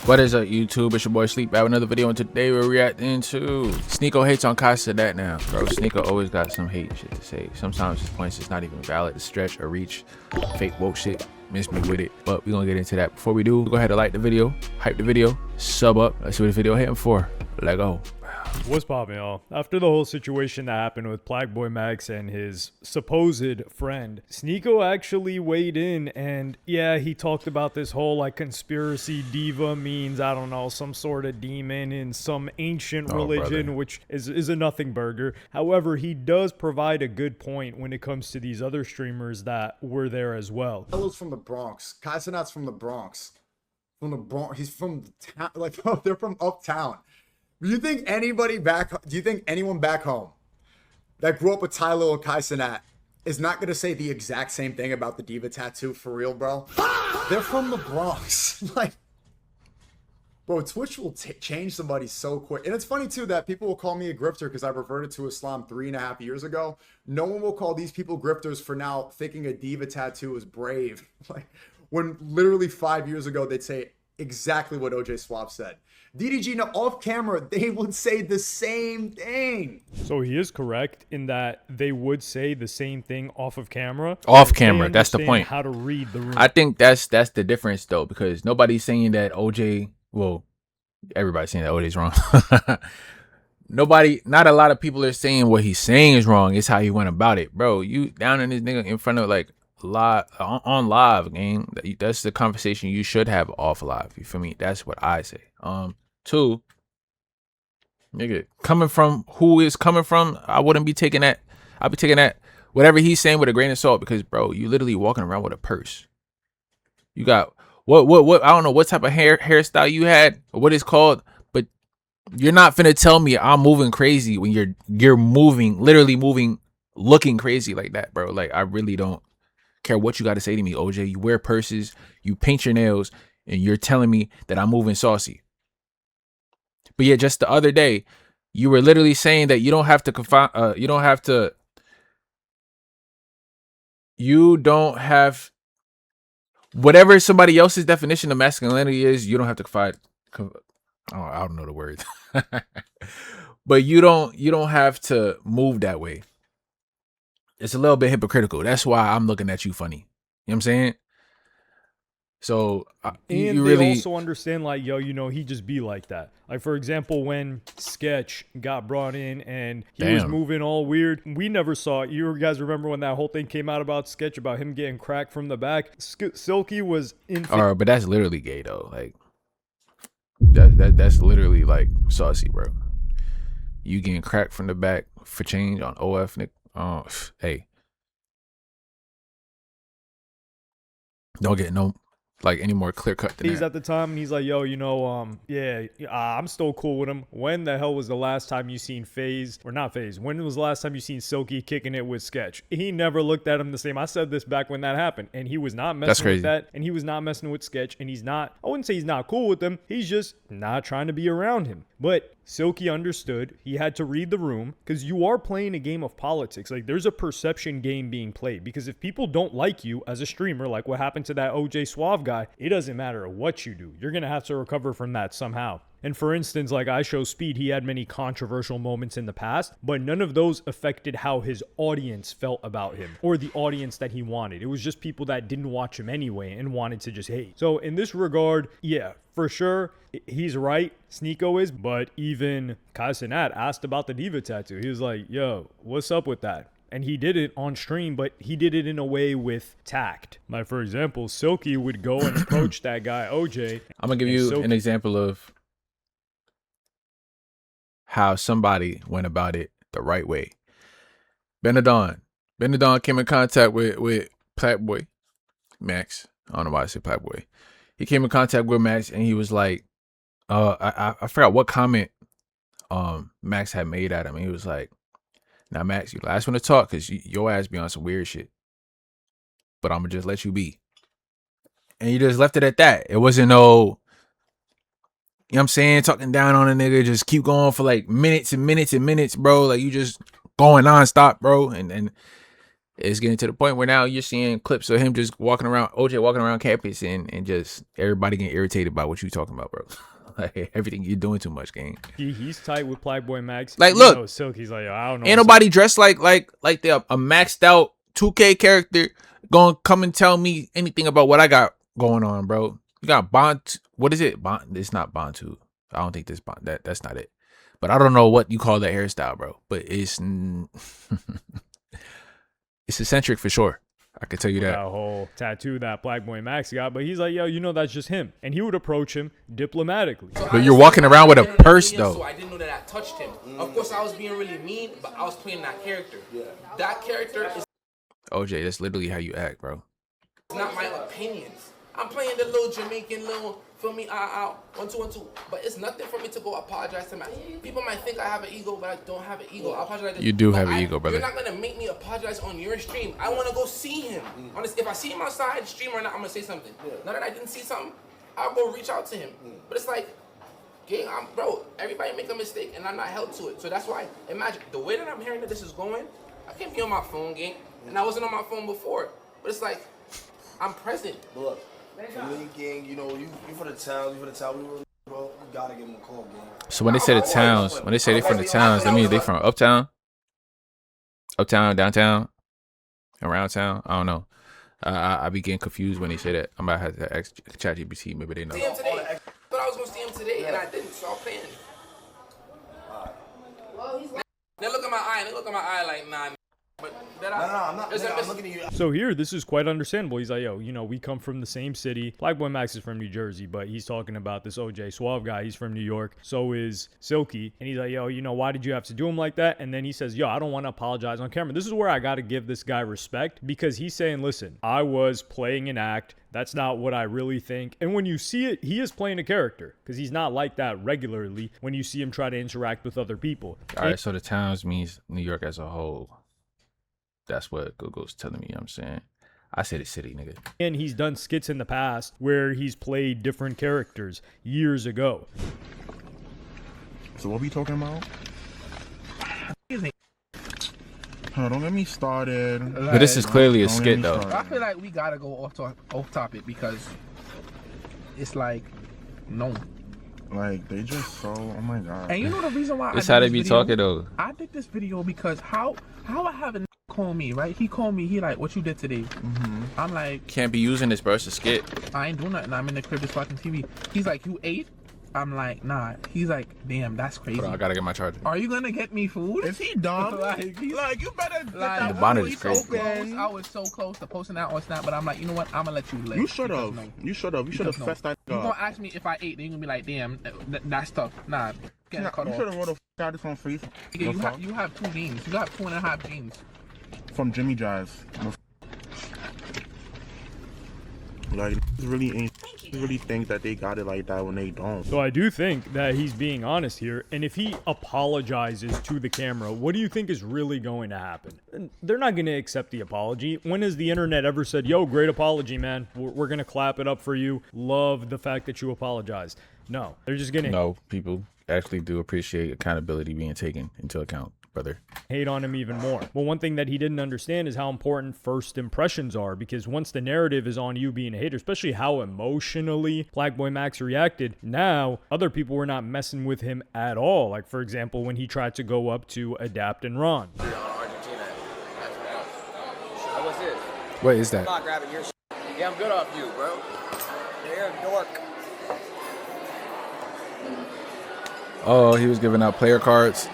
What is up, YouTube? It's your boy Sleep. I have another video, and today we're reacting to Sneako hates on Cenat now. Bro, Sneako always got some hate shit to say. Sometimes his points is not even valid to stretch or reach. Fake woke shit. Miss me with it. But we're gonna get into that. Before we do, go ahead and like the video, hype the video, sub up. Let's see what the video hitting for. Let go. What's poppin', y'all? After the whole situation that happened with Plagueboy Max and his supposed friend, Sneako actually weighed in, and yeah, he talked about this whole like conspiracy diva means, I don't know, some sort of demon in some ancient religion, which is a nothing burger. However, he does provide a good point when it comes to these other streamers that were there as well. Hello's from the Bronx. Cenat's from the Bronx. From the Bronx. He's from the town. Like, they're from uptown. Do you think anyone back home that grew up with Tyler or Cenat is not gonna say the exact same thing about the diva tattoo for real, bro? They're from the Bronx. Like, bro, Twitch will change somebody so quick. And it's funny too that people will call me a grifter because I reverted to Islam 3.5 years ago. No one will call these people grifters for now thinking a diva tattoo is brave. Like, when literally 5 years ago they'd say exactly what OJ Swap said. DDG, now off camera, they would say the same thing. So he is correct in that they would say the same thing off of camera. Off camera, that's the point. How to read the room. I think that's the difference though, because nobody's saying that OJ. Well, everybody's saying that OJ's wrong. Not a lot of people are saying what he's saying is wrong. It's how he went about it, bro. You down in this nigga in front of like live on live, gang. That's the conversation you should have off live. You feel me? That's what I say. Two, nigga, coming from who is coming from, I wouldn't be taking that. I'd be taking that whatever he's saying with a grain of salt, because bro, you literally walking around with a purse. You got what I don't know what type of hairstyle you had or what it's called, but you're not finna tell me I'm moving crazy when you're moving, literally moving, looking crazy like that, bro. Like, I really don't care what you got to say to me, OJ. You wear purses, you paint your nails, and you're telling me that I'm moving saucy. But yeah, just the other day, you were literally saying that you don't have whatever somebody else's definition of masculinity is, you don't have to confide. I don't know the words, but you don't have to move that way. It's a little bit hypocritical. That's why I'm looking at you funny. You know what I'm saying? So and they also understand, like, yo, you know, he just be like that. Like, for example, when Sketch got brought in and he was moving all weird, we never saw it. You guys remember when that whole thing came out about Sketch, about him getting cracked from the back? Silky was in. But that's literally gay though. Like, that's literally like saucy, bro. You getting cracked from the back for change on OF, Nick? Oh, hey, don't get no like any more clear cut than he's that. At the time, and he's like, yo, you know, I'm still cool with him. When the hell was the last time you seen FaZe, or not FaZe, when was the last time you seen Silky kicking it with Sketch? He never looked at him the same. I said this back when that happened, and he was not messing with that, and he was not messing with Sketch, and he's not, I wouldn't say he's not cool with him, he's just not trying to be around him. But Silky understood. He had to read the room, because you are playing a game of politics. Like, there's a perception game being played, because if people don't like you as a streamer, like what happened to that OJ Suave guy, it doesn't matter what you do. You're going to have to recover from that somehow. And for instance, like I Show Speed, he had many controversial moments in the past, but none of those affected how his audience felt about him or the audience that he wanted. It was just people that didn't watch him anyway and wanted to just hate. So in this regard, yeah, for sure, he's right. Sneako is, but even Cenat asked about the diva tattoo. He was like, yo, what's up with that? And he did it on stream, but he did it in a way with tact. Like, for example, Silky would go and approach that guy, OJ. I'm going to give you an example of how somebody went about it the right way. Benadon came in contact with Plagueboy Max. I don't know why I say Plagueboy. He came in contact with Max, and he was like, I forgot what comment Max had made at him. And he was like, now Max, you last one to talk, because your ass be on some weird shit, but I'm gonna just let you be. And you just left it at that. It wasn't no, you know what I'm saying, talking down on a nigga, just keep going for like minutes and minutes and minutes, bro. Like, you just going nonstop, bro. And it's getting to the point where now you're seeing clips of him just walking around, OJ walking around campus, and just everybody getting irritated by what you talking about, bro. Like everything you're doing too much, gang. He's tight with Playboy Max. Like, you look, know, Silky's like, I don't know. Ain't nobody dressed like they're a maxed out 2K character gonna come and tell me anything about what I got going on, bro. You got Bond. What is it? Bond. It's not Bond 2. I don't think this Bond. That's not it. But I don't know what you call that hairstyle, bro. But it's it's eccentric for sure. I can tell you that. That whole tattoo that Playboy Max got, but he's like, yo, you know, that's just him. And he would approach him diplomatically. But you're walking around with a purse, though. So I didn't know that I touched him. Of course, I was being really mean, but I was playing that character. That character is OJ, that's literally how you act, bro. not my opinions. I'm playing the little Jamaican little, feel me, 1 2 1 2. But it's nothing for me to go apologize to my people. Might think I have an ego, but I don't have an ego. I apologize. You do have an ego, brother. You're not gonna make me apologize on your stream. I want to go see him. Honestly, if I see him outside, stream or not, I'm gonna say something. Now that I didn't see something, I'll go reach out to him. But it's like, gang, bro, everybody make a mistake, and I'm not held to it. So that's why, imagine the way that I'm hearing that this is going. I can't be on my phone, gang, and I wasn't on my phone before. But it's like, I'm present. Look. For me, gang, you know, you for the town, we really, bro, you gotta give them a call, gang. So when they say the towns, when they say they from the towns, that means they from uptown, downtown, around town. I don't know. I be getting confused when they say that. I'm about to have to ask ChatGPT. Maybe they know. See him today. But I was gonna see him today, and I didn't. So I'm playing. Now look at my eye. They look at my eye like, nah. But No, I'm not. Nigga, I'm looking at you. So here, this is quite understandable. He's like, yo, you know, we come from the same city. Playboy Max is from New Jersey, but he's talking about this OJ Suave guy. He's from New York. So is Silky. And he's like, yo, you know, why did you have to do him like that? And then he says, yo, I don't want to apologize on camera. This is where I got to give this guy respect, because he's saying, listen, I was playing an act. That's not what I really think. And when you see it, he is playing a character, because he's not like that regularly when you see him try to interact with other people. All right, so the towns means New York as a whole. That's what Google's telling me. You know what I'm saying, I said it's city, nigga. And he's done skits in the past where he's played different characters years ago. So what we talking about? Don't get me started. But this is clearly a skit, though. I feel like we gotta go off topic, because it's like, no. Like, they just so, oh my god. And you know the reason why That's how they be talking, though. I did this video because how I have a call me, right? He called me, he like, what you did today? I'm like, Can't be using this, bro. It's a skit. I ain't doing nothing. I'm in the crib just watching TV. He's like, you ate? I'm like, nah. He's like, damn, that's crazy. Hold on, I gotta get my charger. Are you gonna get me food? Is he dumb? Like, you better get like, that The bonnet voice is crazy. open. I was so close to posting that on Snap, but I'm like, you know what? I'm gonna let you live. You should Because have. no. You should have. You should have Because no. fessed that You gonna up. ask me if I ate, then you gonna be like, damn, that's tough. Nah, get You cut off. should have wrote a out this on Facebook. Nigga, you have 2 jeans. You got 2.5 jeans. From Jimmy Jazz. Like, really think that they got it like that when they don't. So I do think that he's being honest here. And if he apologizes to the camera, what do you think is really going to happen? And they're not going to accept the apology. When has the internet ever said, yo, great apology, man. We're going to clap it up for you. Love the fact that you apologized. No, they're just going to No, people actually do appreciate accountability being taken into account, brother. hate on him even more. Well, one thing that he didn't understand is how important first impressions are, because once the narrative is on you being a hater, especially how emotionally Playboy Max reacted, now other people were not messing with him at all. Like, for example, when he tried to go up to Adapt and Ron. What's this? What is that? I'm not grabbing your shit. Yeah, I'm good off you, bro. You're a dork. Oh, he was giving out player cards.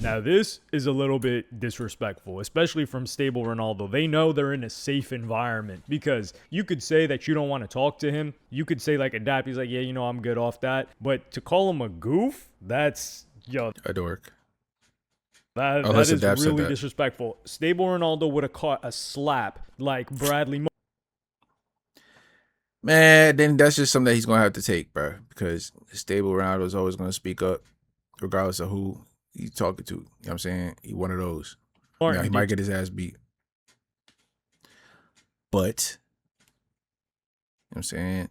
Now, this is a little bit disrespectful, especially from Stable Ronaldo. They know they're in a safe environment, because you could say that you don't want to talk to him. You could say, like, Adapt, he's like, yeah, you know, I'm good off that. But to call him a goof, that's, yo, A dork. that Unless is Adapt said really that. disrespectful. Stable Ronaldo would have caught a slap like Bradley Mo. Man, then that's just something that he's gonna have to take, bro. Because Stable Ronaldo is always gonna speak up, regardless of who he's talking to. You know what I'm saying? He one of those. Now, he might get his ass beat. But, you know what I'm saying?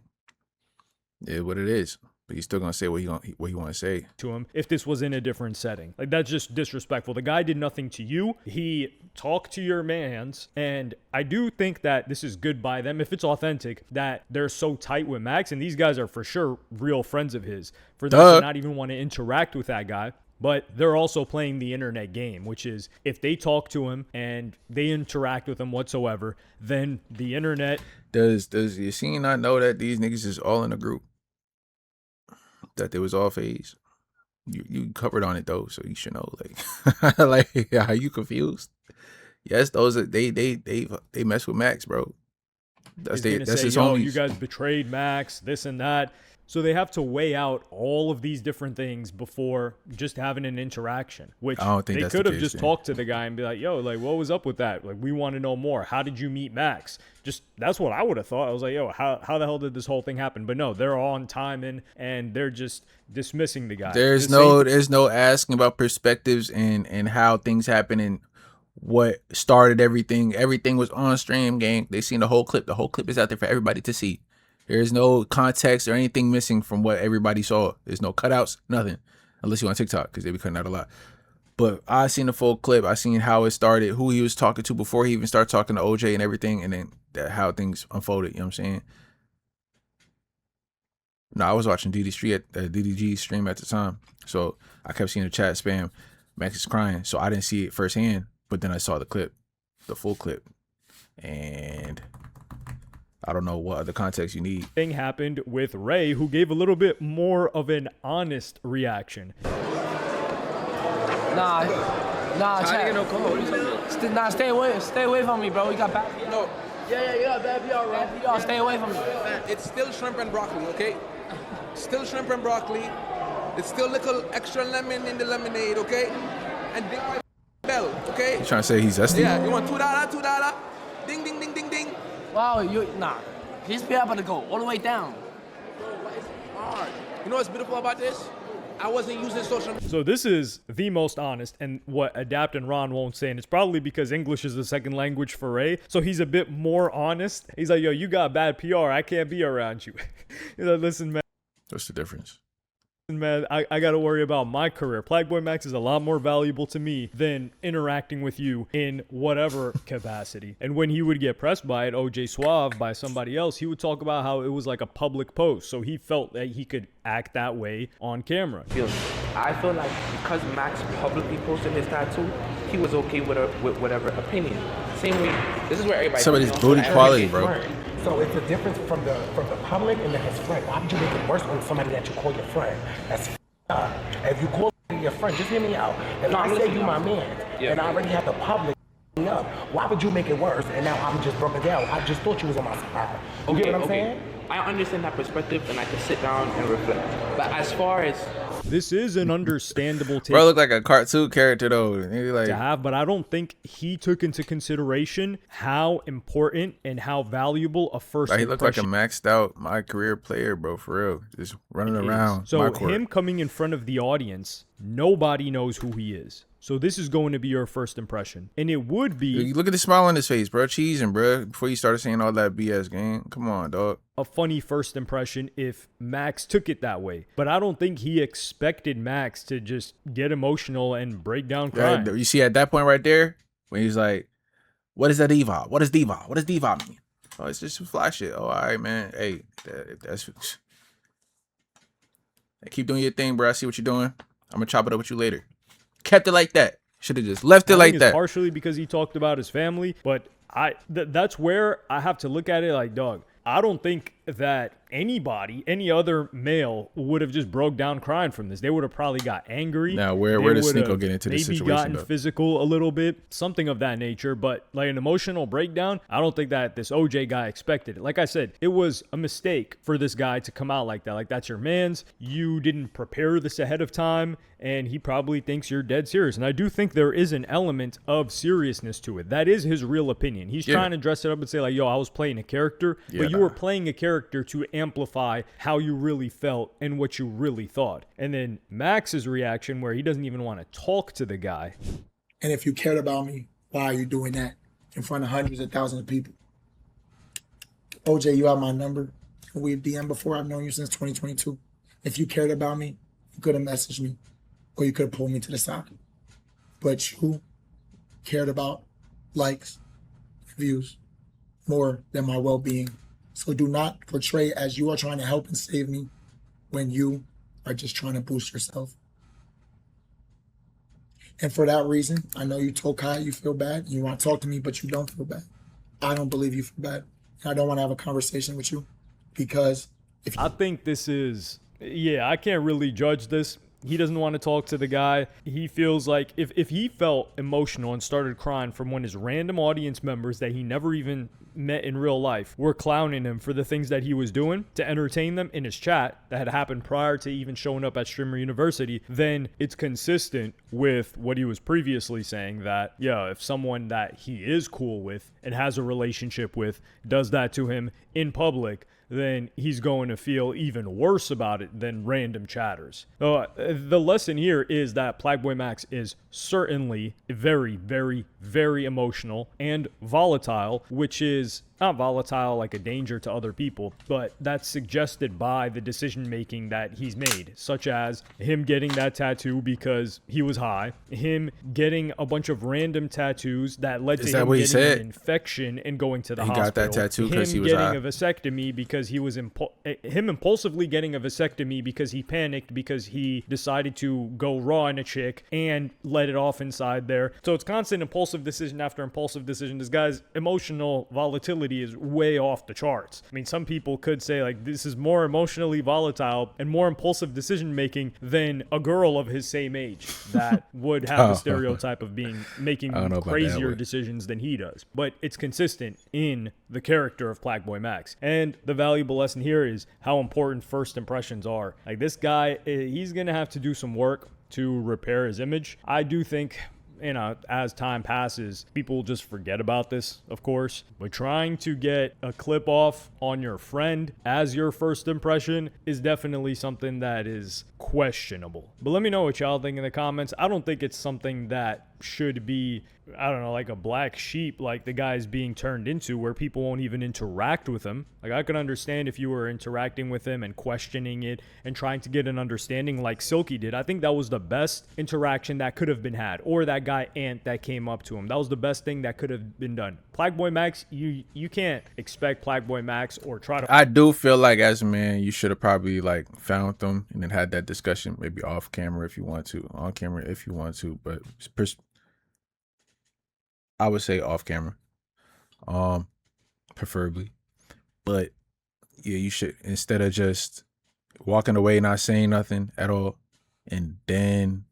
It is what it is. But he's still gonna say what he want to say to him if this was in a different setting. Like, that's just disrespectful. The guy did nothing to you. He talked to your mans, and I do think that this is good by them if it's authentic that they're so tight with Max, and these guys are for sure real friends of his. For them to not even want to interact with that guy. But they're also playing the internet game, which is if they talk to him and they interact with him whatsoever, then the internet. Does Yassine not know that these niggas is all in a group? That they was all phase. You covered on it though, so you should know. Like, like, are you confused? Yes, those are they mess with Max, bro. That's his homies. You guys betrayed Max, this and that. So they have to weigh out all of these different things before just having an interaction, which I don't think they could have just talked to the guy and be like, yo, like, what was up with that? Like, we want to know more. How did you meet Max? Just, that's what I would have thought. I was like, yo, how the hell did this whole thing happen? But no, they're on timing and they're just dismissing the guy. There's no asking about perspectives and how things happen and what started everything. Everything was on stream, gang. They seen the whole clip. The whole clip is out there for everybody to see. There's no context or anything missing from what everybody saw. There's no cutouts, nothing. Unless you on TikTok, because they be cutting out a lot. But I seen the full clip. I seen how it started, who he was talking to before he even started talking to OJ and everything, and then how things unfolded. You know what I'm saying? No, I was watching DDG stream at the time. So I kept seeing the chat spam. Max is crying. So I didn't see it firsthand. But then I saw the clip, the full clip. And I don't know what other context you need. Thing happened with Ray, who gave a little bit more of an honest reaction. Nah, chat. Nah, stay away from me, bro. You got bad PR. No. Yeah, you got bad PR, bro. PR, stay away from me. It's still shrimp and broccoli, okay? Still shrimp and broccoli. It's still little extra lemon in the lemonade, okay? And ding my bell, okay? You trying to say he's zesty? Yeah, you want $2? Ding, ding, ding, ding, ding. Wow, his PR about to go all the way down. Bro, it's hard. You know what's beautiful about this? I wasn't using social media. So this is the most honest, and what Adapt and Ron won't say, and it's probably because English is the second language for Ray, so he's a bit more honest. He's like, yo, you got bad PR. I can't be around you. He's like, listen, man. What's the difference? Man, I got to worry about my career. Plagueboy Max is a lot more valuable to me than interacting with you in whatever capacity. And when he would get pressed by it, OJ Suave, by somebody else, he would talk about how it was like a public post. So he felt that he could act that way on camera. I feel like because Max publicly posted his tattoo, he was okay with whatever opinion. Same way, this is where everybody. Somebody's booty quality, bro. So it's a difference from the public and then his friend. Why would you make it worse when somebody that you call your friend? That's up. If you call your friend, just hear me out. If I say you my man, and I already have the public up, why would you make it worse? And now I'm just broken down. I just thought you was on my side. You get what I'm saying? I understand that perspective, and I can sit down and reflect. But as far as this is an understandable take. Bro, look like a cartoon character though. Like, to have, but I don't think he took into consideration how important and how valuable a first he looked like a impression. maxed out my career player, bro, for real. Just running around. So him coming in front of the audience, nobody knows who he is. So this is going to be your first impression. And it would be... Look at the smile on his face, bro. Cheesing, bro. Before you started saying all that BS, gang. Come on, dog. A funny first impression if Max took it that way. But I don't think he expected Max to just get emotional and break down crying. You see at that point right there, when he's like, what is that diva? What is diva? What does diva mean? Oh, it's just some fly shit. Oh, all right, man. Hey, that's... Keep doing your thing, bro. I see what you're doing. I'm going to chop it up with you later. Kept it like that. Should have just left it like that. Partially because he talked about his family, but that's where I have to look at it like, dog, I don't think that anybody, any other male would have just broke down crying from this. They would have probably got angry. Now, where does Sneako get into this situation? Maybe gotten physical a little bit, something of that nature. But like an emotional breakdown, I don't think that this OJ guy expected it. Like I said, it was a mistake for this guy to come out like that. Like, that's your man's. You didn't prepare this ahead of time, and he probably thinks you're dead serious. And I do think there is an element of seriousness to it. That is his real opinion. He's trying to dress it up and say like, yo, I was playing a character, but you were playing a character to amplify how you really felt and what you really thought. And then Max's reaction where he doesn't even want to talk to the guy. And if you cared about me, why are you doing that in front of hundreds of thousands of people? OJ, you have my number. We've DM'd before. I've known you since 2022. If you cared about me, you could have messaged me or you could have pulled me to the side. But you cared about likes, views, more than my well-being. So do not portray as you are trying to help and save me when you are just trying to boost yourself. And for that reason, I know you told Kai you feel bad. You want to talk to me, but you don't feel bad. I don't believe you feel bad. I don't want to have a conversation with you because if I think this is, yeah, I can't really judge this. He doesn't want to talk to the guy. He feels like if he felt emotional and started crying from when his random audience members that he never even met in real life were clowning him for the things that he was doing to entertain them in his chat that had happened prior to even showing up at Streamer University, then it's consistent with what he was previously saying that, yeah, if someone that he is cool with and has a relationship with does that to him in public, then he's going to feel even worse about it than random chatters. The lesson here is that Plagueboy Max is certainly very, very, very emotional and volatile, which is not volatile like a danger to other people, but that's suggested by the decision making that he's made, such as him getting that tattoo because he was high, him getting a bunch of random tattoos that led to him getting an infection and going to the hospital. He got that tattoo because he was him high. getting a vasectomy because he was him impulsively getting a vasectomy because he panicked because he decided to go raw on a chick and let it off inside there. So it's constant impulsive decision after impulsive decision. This guy's emotional volatility is way off the charts. I mean, some people could say like this is more emotionally volatile and more impulsive decision making than a girl of his same age that would have the stereotype of making crazier decisions than he does. But it's consistent in the character of Plagueboy Max. And the valuable lesson here is how important first impressions are. Like this guy, he's gonna have to do some work to repair his image. I do think, you know, as time passes, people will just forget about this, of course. But trying to get a clip off on your friend as your first impression is definitely something that is questionable. But let me know what y'all think in the comments. I don't think it's something that should be, I don't know, like a black sheep like the guy's being turned into where people won't even interact with him. Like I could understand if you were interacting with him and questioning it and trying to get an understanding like Silky did. I think that was the best interaction that could have been had. Or that guy Ant that came up to him. That was the best thing that could have been done. Plagueboy Max, you can't expect Plagueboy Max or try to... I do feel like as a man, you should have probably like found them and then had that discussion, maybe off camera if you want to, on camera if you want to, but I would say off camera, preferably. But yeah, you should, instead of just walking away, not saying nothing at all, and then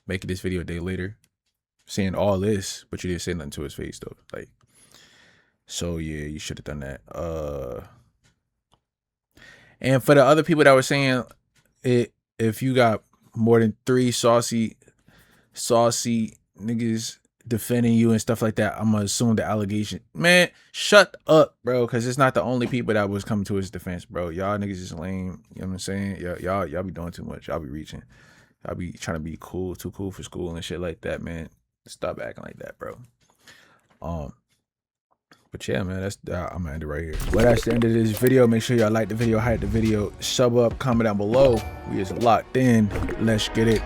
making this video a day later, saying all this, but you didn't say nothing to his face though. Like, so yeah, you should have done that. And for the other people that were saying if you got more than 3 saucy niggas defending you and stuff like that, I'm gonna assume the allegation. Man, shut up, bro, because it's not the only people that was coming to his defense, bro. Y'all niggas is lame. You know what I'm saying? Y'all be doing too much. Y'all be reaching. Y'all be trying to be cool, too cool for school and shit like that, man. Stop acting like that, bro. But yeah, man, I'm gonna end it right here. Well, that's the end of this video. Make sure y'all like the video, hype the video, sub up, comment down below. We is locked in. Let's get it.